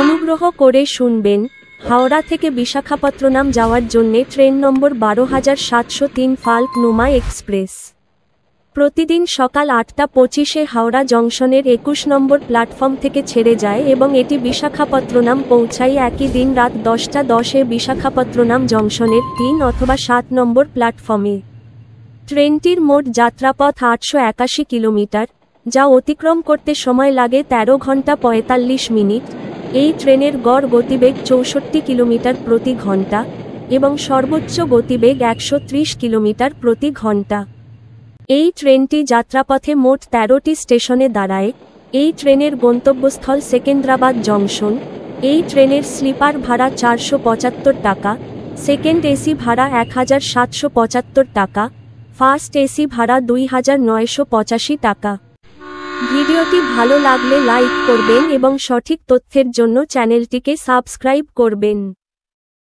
অনুগ্রহ করে শুনবেন, হাওড়া থেকে বিশাখাপত্তনম যাওয়ার জন্যে ট্রেন নম্বর 12703 ফাল্কনুমা এক্সপ্রেস। প্রতিদিন সকাল 8:25-এ হাওড়া জংশনের 21 নম্বর প্ল্যাটফর্ম থেকে ছেড়ে যায় এবং এটি বিশাখাপত্তনম পৌঁছায় একই দিন রাত 10:10-এ বিশাখাপত্তনম জংশনের 3 অথবা 7 নম্বর প্ল্যাটফর্মে। ট্রেনটির মোট যাত্রাপথ 881 কিলোমিটার, যা অতিক্রম করতে সময় লাগে 13 ঘন্টা 45 মিনিট। এই ট্রেনের গড় গতিবেগ 64 কিলোমিটার প্রতি ঘন্টা এবং সর্বোচ্চ গতিবেগ 130 কিলোমিটার প্রতি ঘন্টা। এই ট্রেনটি যাত্রাপথে মোট 13টি স্টেশনে দাঁড়ায়। এই ট্রেনের গন্তব্যস্থল সেকেন্দ্রাবাদ জংশন। এই ট্রেনের স্লিপার ভাড়া 475 টাকা, সেকেন্ড এসি ভাড়া 1775 টাকা, ফার্স্ট এসি ভাড়া 2985 টাকা। ভিডিওটি ভালো লাগলে লাইক করবেন এবং সঠিক তথ্যের জন্য চ্যানেলটিকে সাবস্ক্রাইব করবেন।